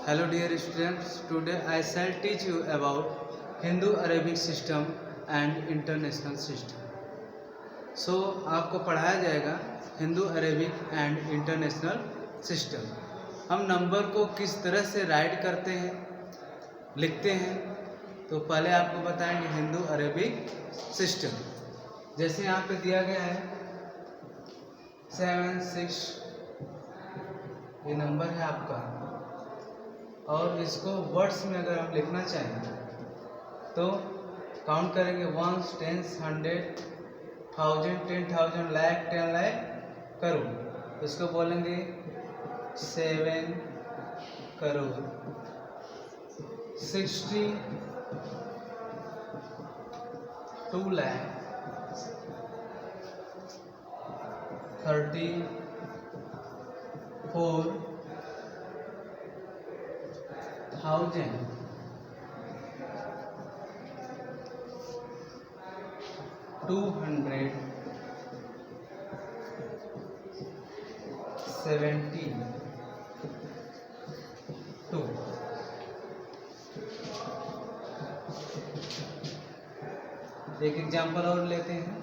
Hello dear students, today I shall teach you about Hindu-Arabic system and international system. आपको पढ़ाया जाएगा Hindu Arabic and international system. हम number को किस तरह से राइट करते हैं, लिखते हैं, तो पहले आपको बताएंगे हिंदू अरेबिक सिस्टम। जैसे यहाँ पे दिया गया है 7 6, ये नंबर है आपका, और इसको वर्ड्स में अगर हम लिखना चाहें तो काउंट करेंगे 1 10 100 1000 10,000 लाख 10 लाख करोड़। इसको बोलेंगे 7 करोड़ 60 2 लाख 34 1000 272। एक एग्जाम्पल और लेते हैं।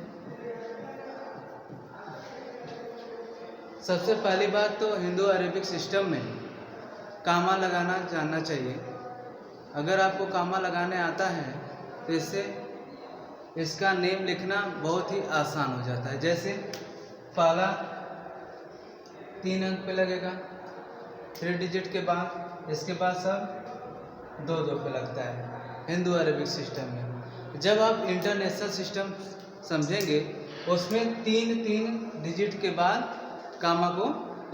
सबसे पहली बात तो हिंदू अरेबिक सिस्टम में कामा लगाना जानना चाहिए। अगर आपको कामा लगाने आता है तो इससे इसका नेम लिखना बहुत ही आसान हो जाता है। जैसे पहला 3 अंक पे लगेगा 3 डिजिट के बाद, इसके बाद सब 2 पे लगता है हिंदू अरेबिक सिस्टम में। जब आप इंटरनेशनल सिस्टम समझेंगे उसमें 3 डिजिट के बाद कामा को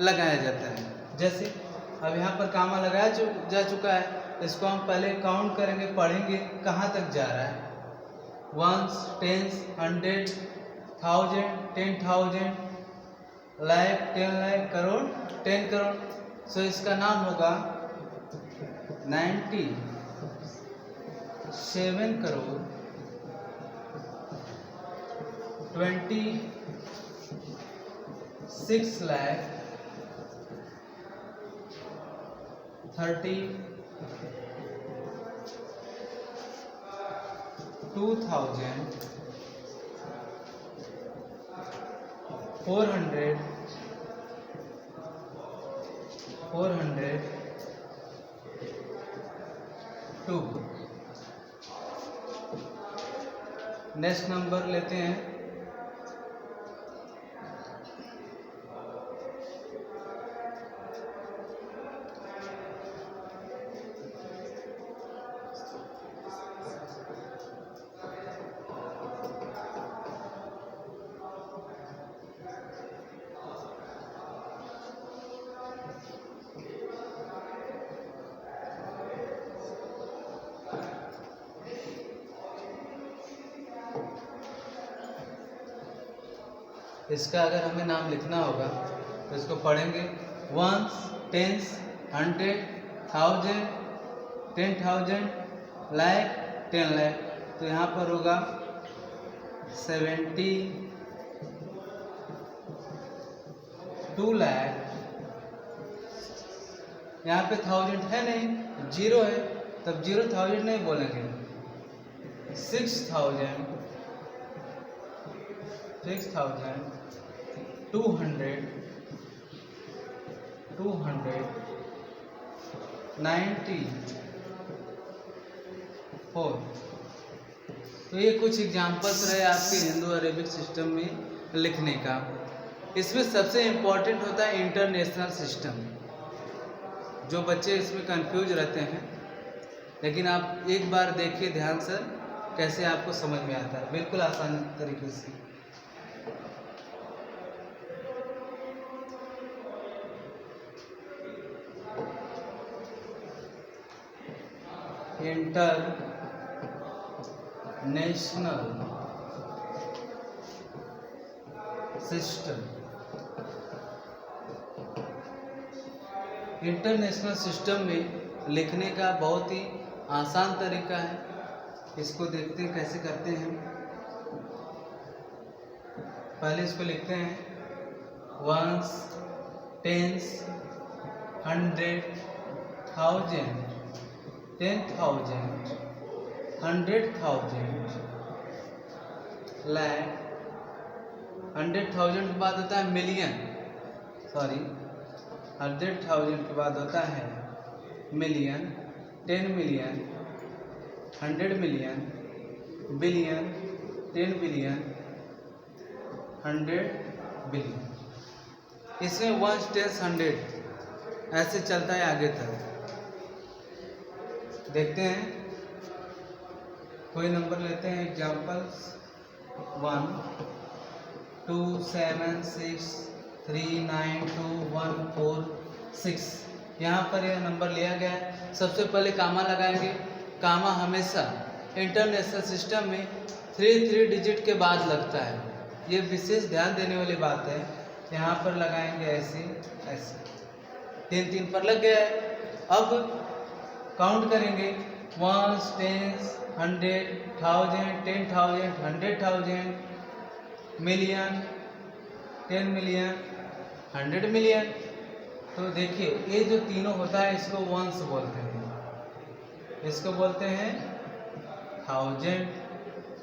लगाया जाता है। जैसे अब यहाँ पर कामा लगाया जा चुका है, इसको हम पहले काउंट करेंगे, पढ़ेंगे कहाँ तक जा रहा है। 1 10 100 1000 10,000 लाख 10 लाख करोड़ 10 करोड़। सो इसका नाम होगा 97 करोड़ 26 लाख 402। नेक्स्ट नंबर लेते हैं इसका। अगर हमें नाम लिखना होगा तो इसको पढ़ेंगे 1 10 100 1000 10,000 लाख 10 लाख। तो यहाँ पर होगा 72 लाख। यहाँ पे 1000 है नहीं, 0 है, तब 0,000 नहीं बोलेंगे। 6,294। तो ये कुछ एग्जाम्पल्स रहे आपके हिंदू अरेबिक सिस्टम में लिखने का। इसमें सबसे इम्पोर्टेंट होता है इंटरनेशनल सिस्टम। जो बच्चे इसमें कंफ्यूज रहते हैं, लेकिन आप एक बार देखिए ध्यान से कैसे आपको समझ में आता है, बिल्कुल आसान तरीके से। International system. इंटरनेशनल सिस्टम में लिखने का बहुत ही आसान तरीका है। इसको देखते हैं कैसे करते हैं। पहले इसको लिखते हैं 1s 10s 100 1000, 10,000, 100,000, lakh, 100,000 के बाद होता है मिलियन, 100,000 के बाद होता है million, 10 million, 100 million, billion, 10 billion, 100 billion. इसमें 1 10 100 ऐसे चलता है आगे तक। देखते हैं, कोई नंबर लेते हैं, एग्जाम्पल्स 1 2 7 6 3 9 2 1 4 6। यहाँ पर यह नंबर लिया गया है। सबसे पहले कामा लगाएंगे। कामा हमेशा इंटरनेशनल सिस्टम में 3 डिजिट के बाद लगता है। ये विशेष ध्यान देने वाली बात है। यहाँ पर लगाएंगे ऐसे ऐसे, 3 पर लग गया है। अब काउंट करेंगे 1 10 100 1000 10,000 100,000 मिलियन 10 मिलियन 100 मिलियन। तो देखिए ये जो तीनों होता है इसको वंस बोलते हैं, इसको बोलते हैं 1000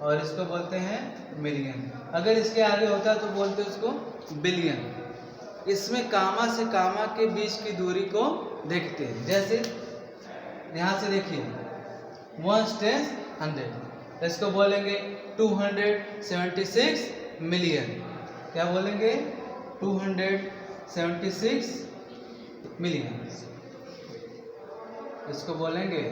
और इसको बोलते हैं मिलियन। अगर इसके आगे होता है तो बोलते हैं उसको बिलियन। इसमें कामा से कामा के बीच की दूरी को देखते हैं। जैसे यहाँ से देखिए 1 10 100, इसको बोलेंगे 276 मिलियन। क्या बोलेंगे? 276 मिलियन। इसको बोलेंगे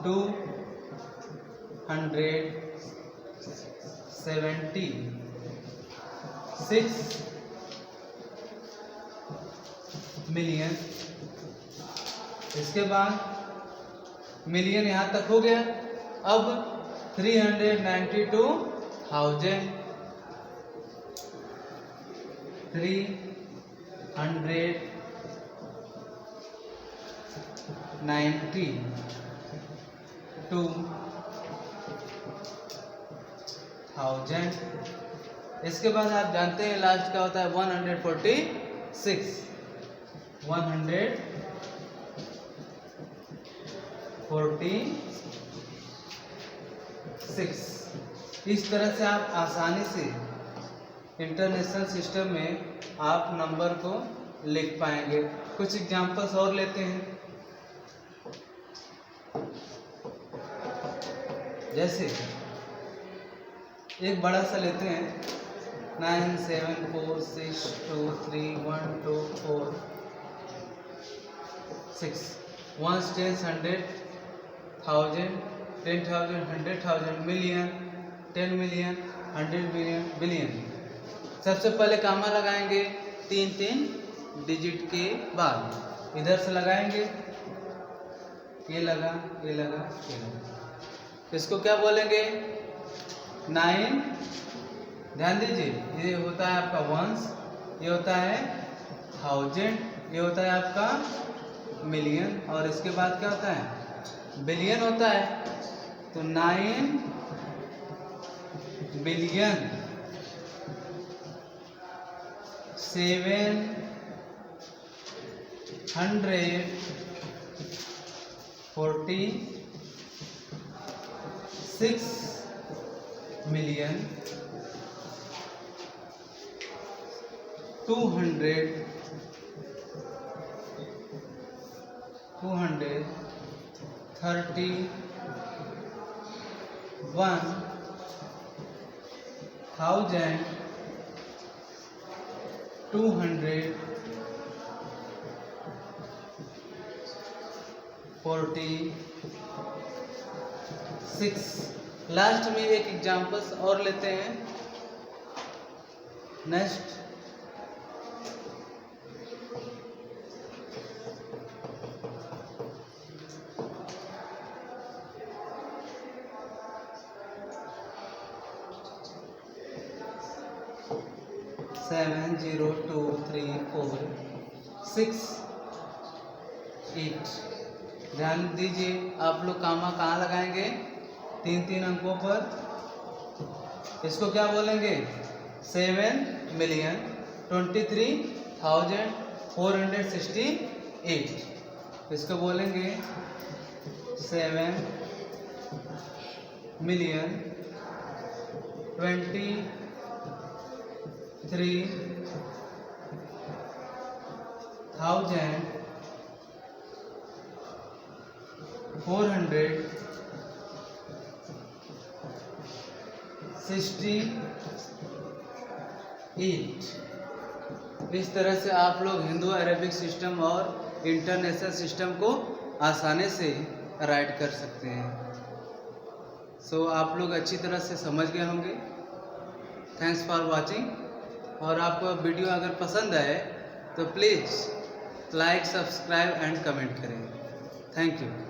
276 मिलियन। इसके बाद मिलियन यहाँ तक हो गया। अब 392,000 392,000। इसके बाद आप जानते हैं लास्ट क्या होता है? 146 146। इस तरह से आप आसानी से इंटरनेशनल सिस्टम में आप नंबर को लिख पाएंगे। कुछ एग्जांपल्स और लेते हैं। जैसे एक बड़ा सा लेते हैं 9 7 4 6 2 3 1 2 4 6। 1 10 100 1000 10,000 100,000 मिलियन 10 मिलियन 100 मिलियन बिलियन। सबसे पहले कामा लगाएंगे 3 डिजिट के बाद। इधर से लगाएंगे, ये लगा ये लगा ये लगा। इसको क्या बोलेंगे? 9। ध्यान दीजिए, ये होता है आपका वंस, ये होता है 1000, ये होता है आपका मिलियन और इसके बाद क्या होता है? बिलियन होता है। तो 9 बिलियन 746 मिलियन 231,246। लास्ट में एक एग्जांपल्स और लेते हैं। नेक्स्ट 7 0 2 3 4 6 8। ध्यान दीजिए, आप लोग कामा कहाँ लगाएंगे? 3 अंकों पर। इसको क्या बोलेंगे? 7 मिलियन 23,468। इसको बोलेंगे 7,23,468। इस तरह से आप लोग हिंदू अरेबिक सिस्टम और इंटरनेशनल सिस्टम को आसानी से राइट कर सकते हैं। सो आप लोग अच्छी तरह से समझ गए होंगे। Thanks for watching. और आपको वीडियो अगर पसंद आए तो please like, subscribe and comment करें। Thank you.